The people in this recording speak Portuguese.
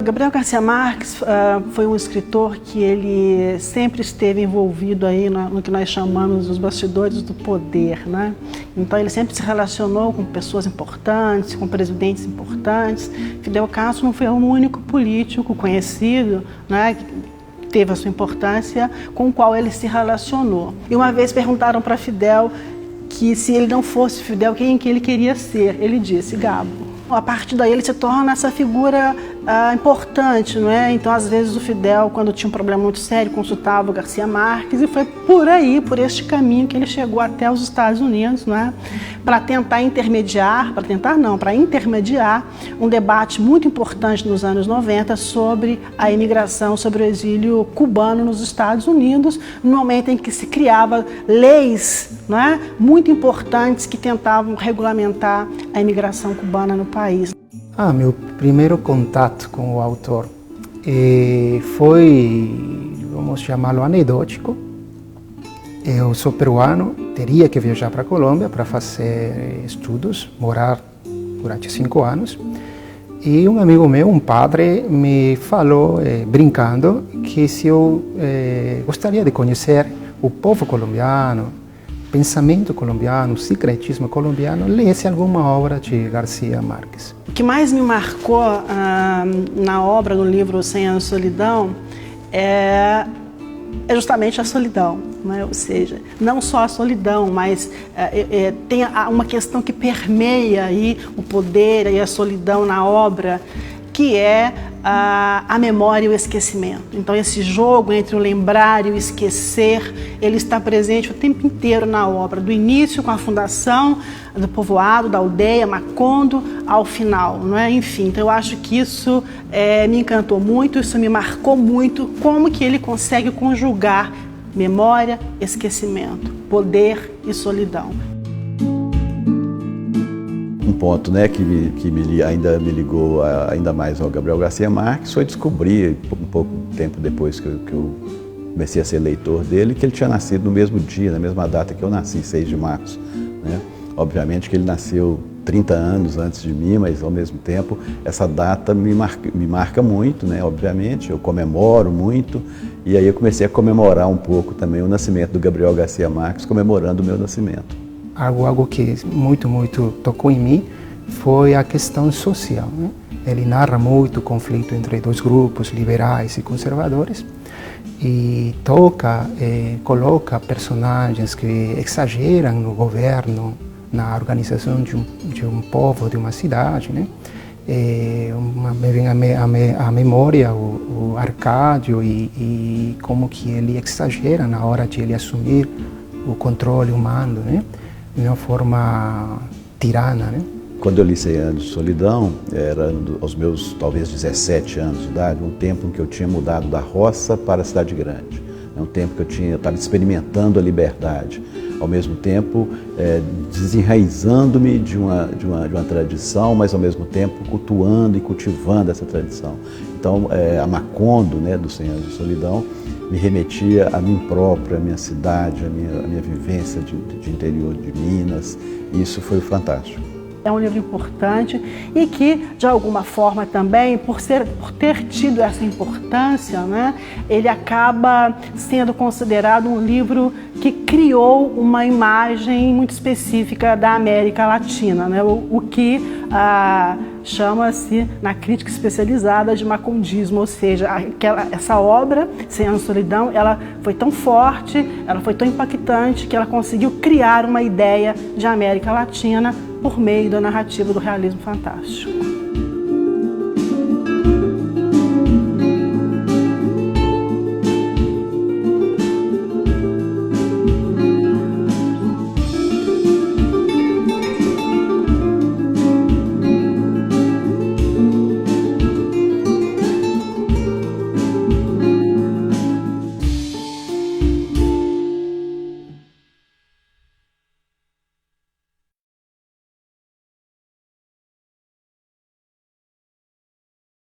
Gabriel Garcia Marques foi um escritor que ele sempre esteve envolvido aí no que nós chamamos dos bastidores do poder, né? Então ele sempre se relacionou com pessoas importantes, com presidentes importantes. Fidel Castro não foi o único político conhecido, né, que teve a sua importância, com o qual ele se relacionou. E uma vez perguntaram para Fidel que se ele não fosse Fidel, quem que ele queria ser? Ele disse, Gabo. A partir daí ele se torna essa figura importante, não é? Então, às vezes, o Fidel, quando tinha um problema muito sério, consultava o Garcia Marques e foi por aí, por este caminho que ele chegou até os Estados Unidos, não é? Para tentar intermediar, para intermediar um debate muito importante nos anos 90 sobre a imigração, sobre o exílio cubano nos Estados Unidos, no momento em que se criava leis, não é? Muito importantes que tentavam regulamentar a imigração cubana no país. Meu primeiro contato com o autor foi, vamos chamá-lo, anedótico. Eu sou peruano, teria que viajar para a Colômbia para fazer estudos, morar durante 5 anos. E um amigo meu, um padre, me falou, brincando, que se eu gostaria de conhecer o povo colombiano, pensamento colombiano, secretismo colombiano, lesse alguma obra de Garcia Marques. O que mais me marcou na obra, no livro 100 Anos de Solidão, é justamente a solidão, né? Ou seja, não só a solidão, mas tem uma questão que permeia aí o poder e a solidão na obra, que é a memória e o esquecimento. Então esse jogo entre o lembrar e o esquecer, ele está presente o tempo inteiro na obra, do início com a fundação do povoado, da aldeia, Macondo, ao final, não é? Enfim, então eu acho que isso me encantou muito, isso me marcou muito, como que ele consegue conjugar memória, esquecimento, poder e solidão. Um ponto, né, que ainda me ligou ainda mais ao Gabriel Garcia Marques foi descobrir, um pouco tempo depois que eu comecei a ser leitor dele, que ele tinha nascido no mesmo dia, na mesma data que eu nasci, 6 de março. Né? Obviamente que ele nasceu 30 anos antes de mim, mas ao mesmo tempo essa data me marca muito, né? Obviamente, eu comemoro muito, e aí eu comecei a comemorar um pouco também o nascimento do Gabriel Garcia Marques, comemorando o meu nascimento. Algo que muito tocou em mim foi a questão social, né? Ele narra muito o conflito entre dois grupos, liberais e conservadores, e coloca personagens que exageram no governo, na organização de um povo, de uma cidade, né? Me vem à memória o Arcádio e como que ele exagera na hora de ele assumir o controle humano, né? De uma forma tirana, né? Quando eu li 100 Anos de Solidão, era aos meus talvez 17 anos de idade, um tempo em que eu tinha mudado da roça para a cidade grande. É um tempo que eu estava experimentando a liberdade, ao mesmo tempo desenraizando-me de uma tradição, mas ao mesmo tempo cultuando e cultivando essa tradição. Então, a Macondo, né, do 100 Anos de Solidão, me remetia a mim próprio, a minha cidade, a minha vivência de interior de Minas, e isso foi fantástico. É um livro importante e que, de alguma forma também, por ter tido essa importância, né, ele acaba sendo considerado um livro que criou uma imagem muito específica da América Latina, né, o que chama-se, na crítica especializada, de macondismo, ou seja, essa obra, 100 Anos de Solidão, ela foi tão forte, ela foi tão impactante, que ela conseguiu criar uma ideia de América Latina por meio da narrativa do realismo fantástico.